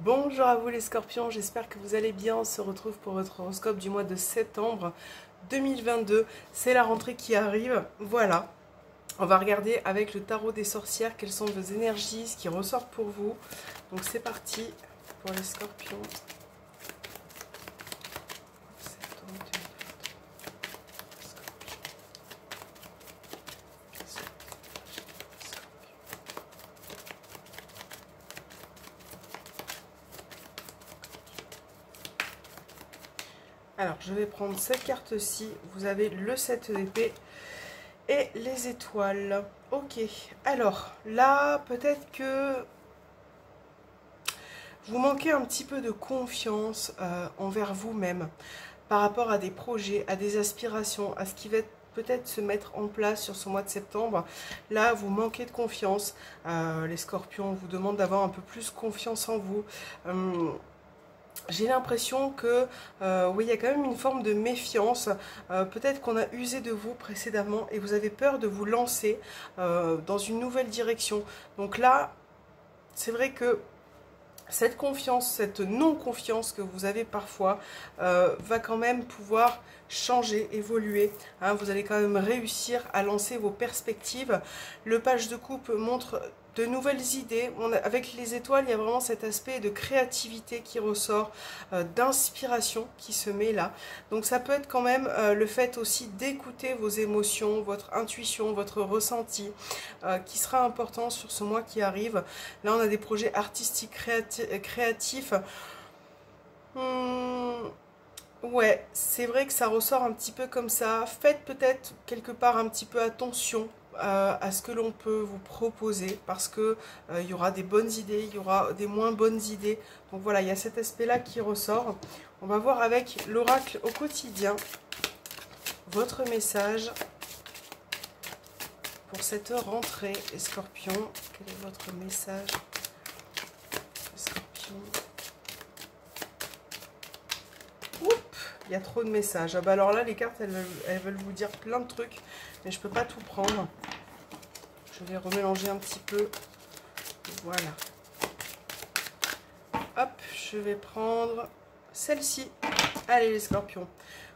Bonjour à vous les scorpions, j'espère que vous allez bien. On se retrouve pour votre horoscope du mois de septembre 2022. C'est la rentrée qui arrive, voilà. On va regarder avec le tarot des sorcières quelles sont vos énergies, ce qui ressort pour vous. Donc c'est parti pour les scorpions. Septembre 2022. Alors, je vais prendre cette carte-ci. Vous avez le 7 d'épée et les étoiles. Ok. Alors, là, peut-être que vous manquez un petit peu de confiance envers vous-même par rapport à des projets, à des aspirations, à ce qui va peut-être se mettre en place sur ce mois de septembre. Là, vous manquez de confiance. Les scorpions vous demandent d'avoir un peu plus confiance en vous. J'ai l'impression que oui, il y a quand même une forme de méfiance. Peut-être qu'on a usé de vous précédemment et vous avez peur de vous lancer dans une nouvelle direction. Donc là, c'est vrai que cette confiance, cette non-confiance que vous avez parfois va quand même pouvoir changer, évoluer. Hein, vous allez quand même réussir à lancer vos perspectives. Le page de coupe montre de nouvelles idées. Avec les étoiles, il y a vraiment cet aspect de créativité qui ressort, d'inspiration qui se met là. Donc ça peut être quand même le fait aussi d'écouter vos émotions, votre intuition, votre ressenti, qui sera important sur ce mois qui arrive. Là, on a des projets artistiques créatifs. Ouais, c'est vrai que ça ressort un petit peu comme ça. Faites peut-être quelque part un petit peu attention à ce que l'on peut vous proposer parce que il y aura des bonnes idées, il y aura des moins bonnes idées. Donc voilà, il y a cet aspect-là qui ressort. On va voir avec l'oracle au quotidien votre message pour cette rentrée, les scorpions. Quel est votre message, les scorpions? Il y a trop de messages. Ah bah alors là, les cartes, elles veulent vous dire plein de trucs, mais je peux pas tout prendre. Je vais remélanger un petit peu. Voilà. Hop, je vais prendre celle-ci. Allez les scorpions.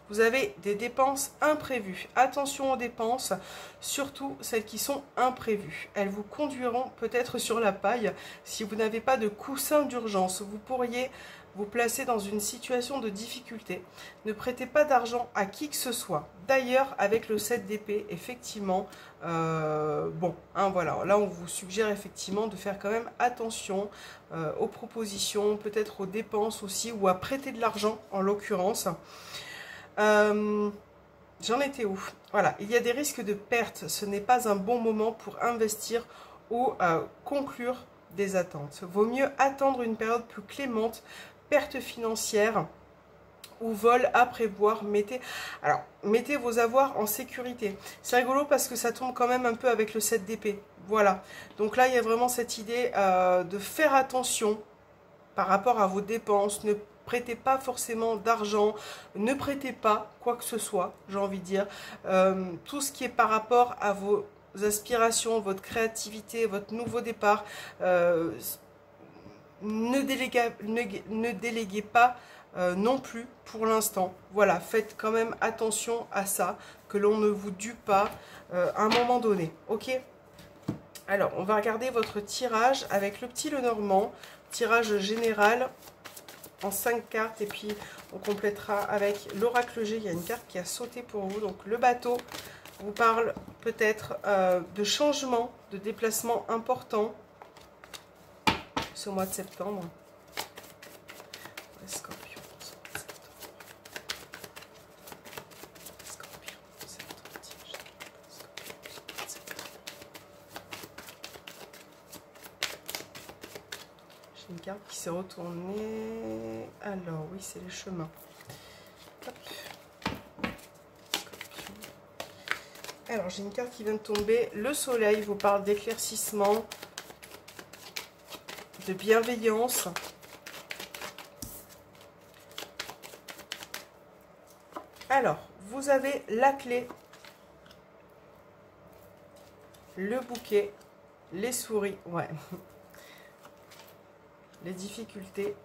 Vous avez des dépenses imprévues. Attention aux dépenses, surtout celles qui sont imprévues. Elles vous conduiront peut-être sur la paille si vous n'avez pas de coussin d'urgence. Vous pourriez vous placer dans une situation de difficulté. Ne prêtez pas d'argent à qui que ce soit. D'ailleurs, avec le 7 d'épée, effectivement, bon, hein, voilà, là on vous suggère effectivement de faire quand même attention aux propositions, peut-être aux dépenses aussi, ou à prêter de l'argent en l'occurrence. J'en étais où? Voilà, il y a des risques de perte. Ce n'est pas un bon moment pour investir ou conclure des attentes. Vaut mieux attendre une période plus clémente, perte financière ou vol à prévoir. Mettez vos avoirs en sécurité. C'est rigolo parce que ça tombe quand même un peu avec le 7 d'épée. Voilà. Donc là, il y a vraiment cette idée de faire attention par rapport à vos dépenses. Ne prêtez pas forcément d'argent, ne prêtez pas quoi que ce soit, j'ai envie de dire. Tout ce qui est par rapport à vos aspirations, votre créativité, votre nouveau départ, ne déléguez pas non plus pour l'instant. Voilà, faites quand même attention à ça, que l'on ne vous due pas à un moment donné, ok? Alors, on va regarder votre tirage avec le petit Lenormand, tirage général en 5 cartes et puis on complétera avec l'oracle G. Il y a une carte qui a sauté pour vous, donc le bateau vous parle peut-être de changement, de déplacement important ce mois de septembre. Les scorpions, ce mois de septembre. Les scorpions, j'ai une carte qui s'est retournée. Alors oui, c'est les chemins. Hop. Alors, j'ai une carte qui vient de tomber. Le soleil vous parle d'éclaircissement, de bienveillance. Alors, vous avez la clé, le bouquet, les souris. Ouais. les difficultés.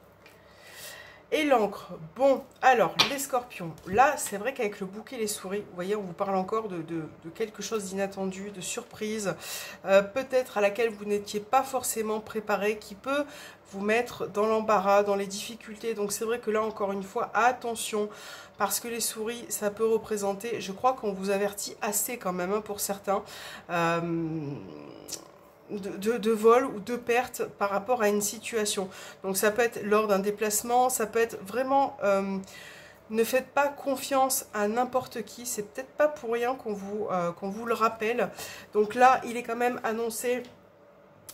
Et l'encre. Bon, alors, les scorpions. Là, c'est vrai qu'avec le bouquet les souris, vous voyez, on vous parle encore de quelque chose d'inattendu, de surprise, peut-être à laquelle vous n'étiez pas forcément préparé, qui peut vous mettre dans l'embarras, dans les difficultés. Donc, c'est vrai que là, encore une fois, attention, parce que les souris, ça peut représenter, je crois qu'on vous avertit assez quand même, hein, pour certains, de vol ou de perte par rapport à une situation. Donc ça peut être lors d'un déplacement, ça peut être vraiment... ne faites pas confiance à n'importe qui, c'est peut-être pas pour rien qu'on vous le rappelle. Donc là, il est quand même annoncé...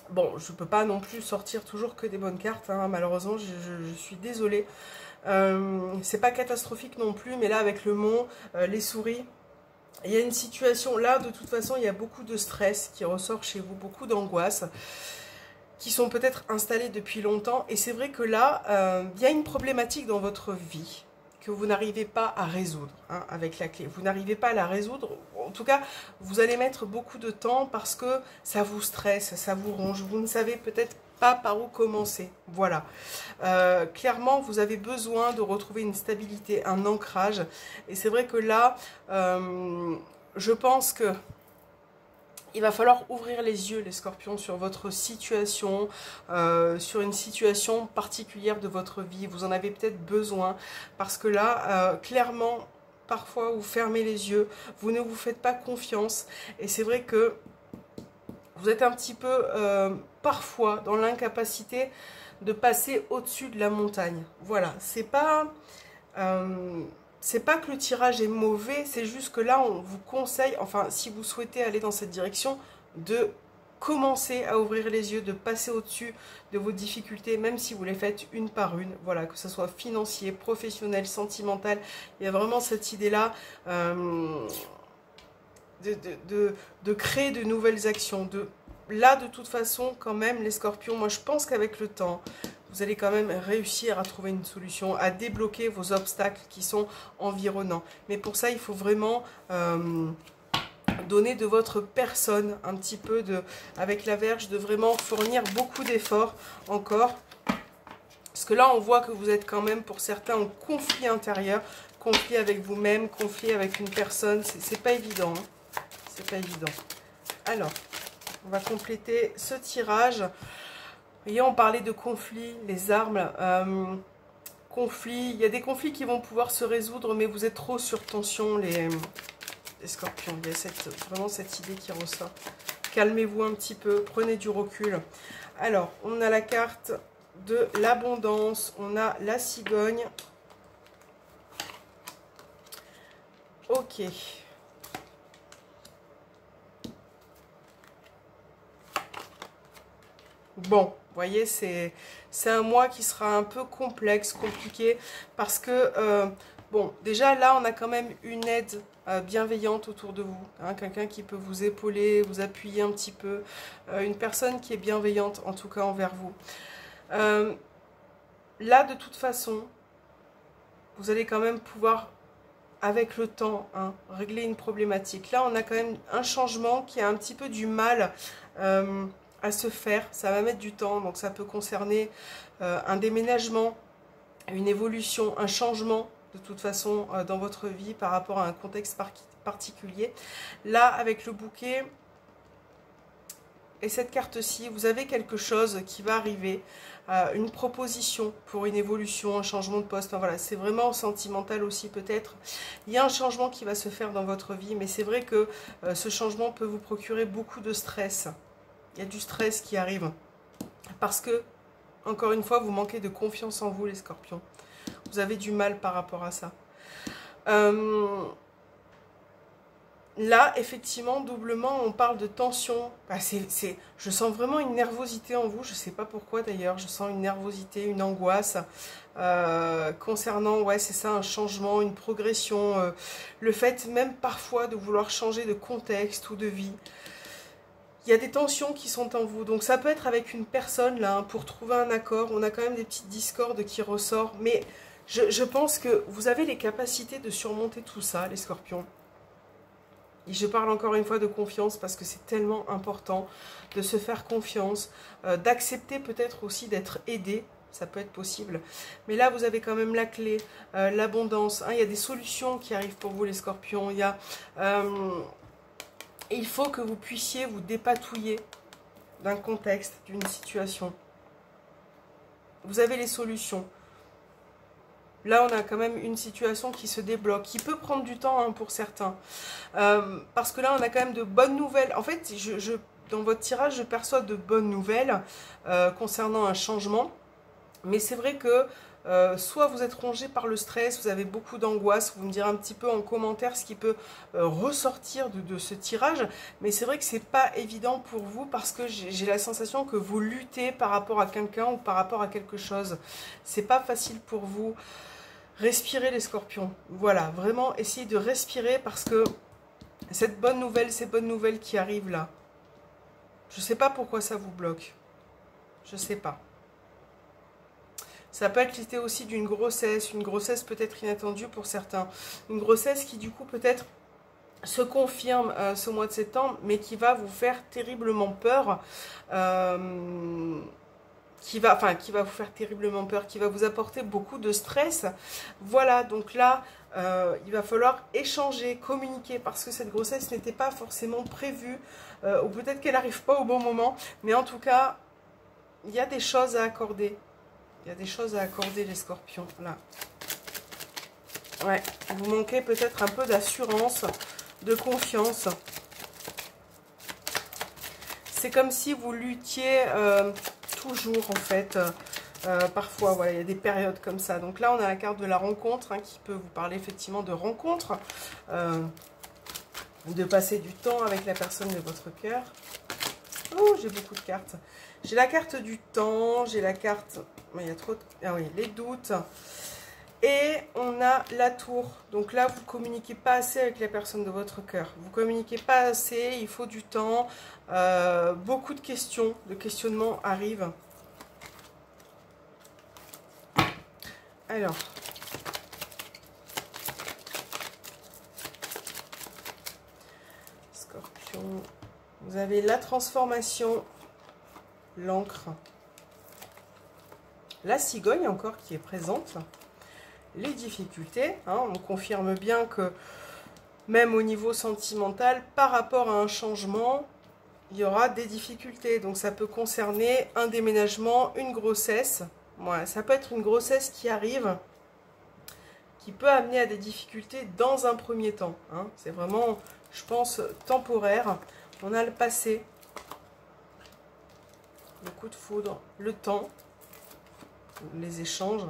Bon, je peux pas non plus sortir toujours que des bonnes cartes, hein, malheureusement, je suis désolée. C'est pas catastrophique non plus, mais là avec le mont, les souris... Il y a une situation, là, de toute façon, il y a beaucoup de stress qui ressort chez vous, beaucoup d'angoisse, qui sont peut-être installées depuis longtemps. Et c'est vrai que là, il y a une problématique dans votre vie que vous n'arrivez pas à résoudre, hein, avec la clé. Vous n'arrivez pas à la résoudre. En tout cas, vous allez mettre beaucoup de temps parce que ça vous stresse, ça vous ronge. Vous ne savez peut-être pas par où commencer. Voilà. Clairement, vous avez besoin de retrouver une stabilité, un ancrage. Et c'est vrai que là, je pense que il va falloir ouvrir les yeux, les scorpions, sur votre situation, sur une situation particulière de votre vie. Vous en avez peut-être besoin parce que là, clairement, parfois, vous fermez les yeux, vous ne vous faites pas confiance. Et c'est vrai que vous êtes un petit peu, parfois, dans l'incapacité de passer au-dessus de la montagne. Voilà, c'est pas que le tirage est mauvais, c'est juste que là, on vous conseille, enfin, si vous souhaitez aller dans cette direction, de commencer à ouvrir les yeux, de passer au-dessus de vos difficultés, même si vous les faites une par une. Voilà, que ce soit financier, professionnel, sentimental. Il y a vraiment cette idée-là de créer de nouvelles actions. Là, de toute façon, quand même, les scorpions, moi, je pense qu'avec le temps, vous allez quand même réussir à trouver une solution, à débloquer vos obstacles qui sont environnants. Mais pour ça, il faut vraiment donner de votre personne un petit peu avec la Vierge, de vraiment fournir beaucoup d'efforts encore. Parce que là, on voit que vous êtes quand même, pour certains, en conflit intérieur, conflit avec vous-même, conflit avec une personne. C'est pas évident, hein. C'est pas évident. Alors, on va compléter ce tirage. Vous voyez, on parlait de conflits, les armes, conflits. Il y a des conflits qui vont pouvoir se résoudre, mais vous êtes trop sur tension, les scorpions. Il y a vraiment cette idée qui ressort. Calmez-vous un petit peu, prenez du recul. Alors, on a la carte de l'abondance, on a la cigogne. Ok. Bon, vous voyez, c'est un mois qui sera un peu complexe, compliqué, parce que, bon, déjà là, on a quand même une aide bienveillante autour de vous, hein, quelqu'un qui peut vous épauler, vous appuyer un petit peu, une personne qui est bienveillante, en tout cas envers vous. Là, de toute façon, vous allez quand même pouvoir, avec le temps, hein, régler une problématique. Là, on a quand même un changement qui a un petit peu du mal à se faire, ça va mettre du temps, donc ça peut concerner un déménagement, une évolution, un changement de toute façon dans votre vie par rapport à un contexte particulier. Là, avec le bouquet et cette carte-ci, vous avez quelque chose qui va arriver, une proposition pour une évolution, un changement de poste. Enfin, voilà, c'est vraiment sentimental aussi peut-être. Il y a un changement qui va se faire dans votre vie, mais c'est vrai que ce changement peut vous procurer beaucoup de stress. Il y a du stress qui arrive parce que, encore une fois, vous manquez de confiance en vous, les scorpions. Vous avez du mal par rapport à ça. Là, effectivement, doublement, on parle de tension. Bah, je sens vraiment une nervosité en vous. Je ne sais pas pourquoi d'ailleurs. Je sens une nervosité, une angoisse concernant, ouais, c'est ça, un changement, une progression. Le fait même parfois de vouloir changer de contexte ou de vie. Il y a des tensions qui sont en vous. Donc ça peut être avec une personne, là, hein, pour trouver un accord. On a quand même des petites discordes qui ressortent. Mais je pense que vous avez les capacités de surmonter tout ça, les scorpions. Et je parle encore une fois de confiance parce que c'est tellement important de se faire confiance, d'accepter peut-être aussi d'être aidé ça peut être possible. Mais là, vous avez quand même la clé, l'abondance. Hein, il y a des solutions qui arrivent pour vous, les scorpions. Il faut que vous puissiez vous dépatouiller d'un contexte, d'une situation. Vous avez les solutions. Là, on a quand même une situation qui se débloque, qui peut prendre du temps, hein, pour certains. Parce que là, on a quand même de bonnes nouvelles. En fait, dans votre tirage, je perçois de bonnes nouvelles concernant un changement. Mais c'est vrai que soit vous êtes rongé par le stress, vous avez beaucoup d'angoisse, vous me direz un petit peu en commentaire ce qui peut ressortir de ce tirage. Mais c'est vrai que c'est pas évident pour vous parce que j'ai la sensation que vous luttez par rapport à quelqu'un ou par rapport à quelque chose. C'est pas facile pour vous. Respirez les scorpions, voilà, vraiment essayez de respirer parce que ces bonnes nouvelles qui arrivent là, je ne sais pas pourquoi ça vous bloque, je ne sais pas. Ça peut être l'idée aussi d'une grossesse, une grossesse peut-être inattendue pour certains, une grossesse qui du coup peut-être se confirme ce mois de septembre, mais qui va vous faire terriblement peur, qui va vous faire terriblement peur, qui va vous apporter beaucoup de stress. Voilà, donc là, il va falloir échanger, communiquer, parce que cette grossesse n'était pas forcément prévue, ou peut-être qu'elle n'arrive pas au bon moment, mais en tout cas, il y a des choses à accorder. Il y a des choses à accorder, les scorpions, là. Ouais, vous manquez peut-être un peu d'assurance, de confiance. C'est comme si vous luttiez toujours, en fait. Parfois, voilà, il y a des périodes comme ça. Donc là, on a la carte de la rencontre, hein, qui peut vous parler effectivement de rencontre, de passer du temps avec la personne de votre cœur. Oh, j'ai beaucoup de cartes. J'ai la carte du temps, j'ai la carte... Il y a trop de... Ah oui, les doutes. Et on a la tour. Donc là, vous ne communiquez pas assez avec la personne de votre cœur. Vous ne communiquez pas assez, il faut du temps. Beaucoup de questions, de questionnements arrivent. Alors... Scorpion. Vous avez la transformation, l'encre. La cigogne encore qui est présente. Les difficultés, hein, on confirme bien que même au niveau sentimental, par rapport à un changement, il y aura des difficultés. Donc ça peut concerner un déménagement, une grossesse. Ouais, ça peut être une grossesse qui arrive, qui peut amener à des difficultés dans un premier temps. Hein. C'est vraiment, je pense, temporaire. On a le passé, le coup de foudre, le temps, les échanges.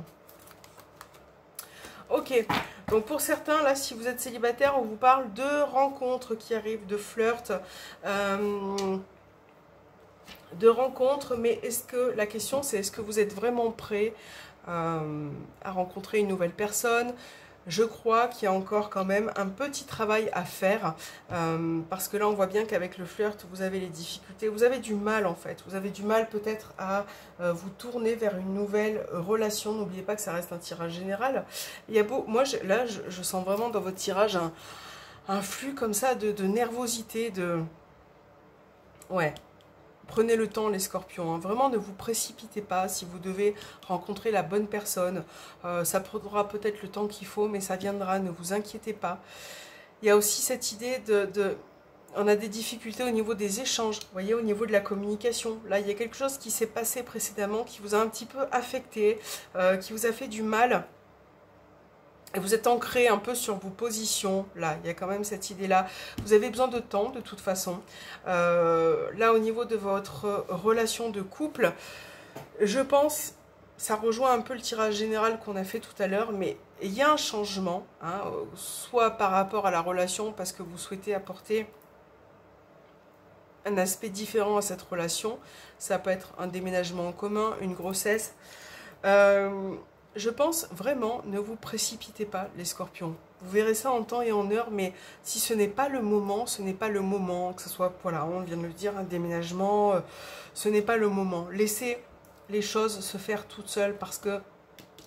Ok, donc pour certains, là, si vous êtes célibataire, on vous parle de rencontres qui arrivent, de flirts, de rencontres, mais est-ce que, la question c'est, est-ce que vous êtes vraiment prêt à rencontrer une nouvelle personne? Je crois qu'il y a encore quand même un petit travail à faire, parce que là on voit bien qu'avec le flirt vous avez les difficultés, vous avez du mal en fait, vous avez du mal peut-être à vous tourner vers une nouvelle relation. N'oubliez pas que ça reste un tirage général. Il y a moi là je sens vraiment dans votre tirage un flux comme ça de nervosité, ouais. Prenez le temps les scorpions, hein. Vraiment ne vous précipitez pas si vous devez rencontrer la bonne personne. Ça prendra peut-être le temps qu'il faut, mais ça viendra, ne vous inquiétez pas. Il y a aussi cette idée on a des difficultés au niveau des échanges, vous voyez, au niveau de la communication. Là, il y a quelque chose qui s'est passé précédemment, qui vous a un petit peu affecté, qui vous a fait du mal. Et vous êtes ancré un peu sur vos positions, là, il y a quand même cette idée-là. Vous avez besoin de temps, de toute façon. Là, au niveau de votre relation de couple, je pense, ça rejoint un peu le tirage général qu'on a fait tout à l'heure, mais il y a un changement, hein, soit par rapport à la relation, parce que vous souhaitez apporter un aspect différent à cette relation. Ça peut être un déménagement en commun, une grossesse. Je pense vraiment, ne vous précipitez pas les scorpions. Vous verrez ça en temps et en heure, mais si ce n'est pas le moment, ce n'est pas le moment. Que ce soit, voilà, on vient de le dire, un déménagement, ce n'est pas le moment. Laissez les choses se faire toutes seules parce que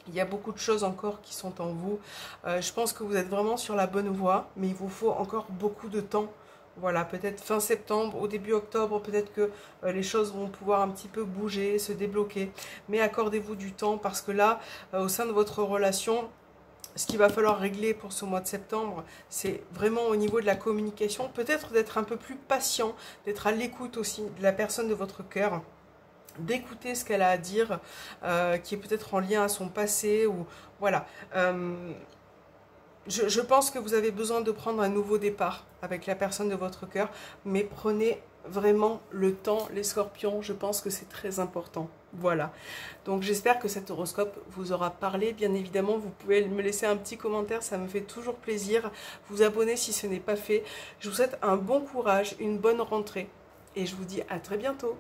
il y a beaucoup de choses encore qui sont en vous. Je pense que vous êtes vraiment sur la bonne voie, mais il vous faut encore beaucoup de temps Voilà, peut-être fin septembre, au début octobre, peut-être que les choses vont pouvoir un petit peu bouger, se débloquer. Mais accordez-vous du temps parce que là, au sein de votre relation, ce qu'il va falloir régler pour ce mois de septembre, c'est vraiment au niveau de la communication, peut-être d'être un peu plus patient, d'être à l'écoute aussi de la personne de votre cœur, d'écouter ce qu'elle a à dire, qui est peut-être en lien à son passé, ou voilà. Je pense que vous avez besoin de prendre un nouveau départ avec la personne de votre cœur, mais prenez vraiment le temps, les scorpions, je pense que c'est très important. Voilà, donc j'espère que cet horoscope vous aura parlé. Bien évidemment, vous pouvez me laisser un petit commentaire, ça me fait toujours plaisir. Vous abonner si ce n'est pas fait. Je vous souhaite un bon courage, une bonne rentrée, et je vous dis à très bientôt.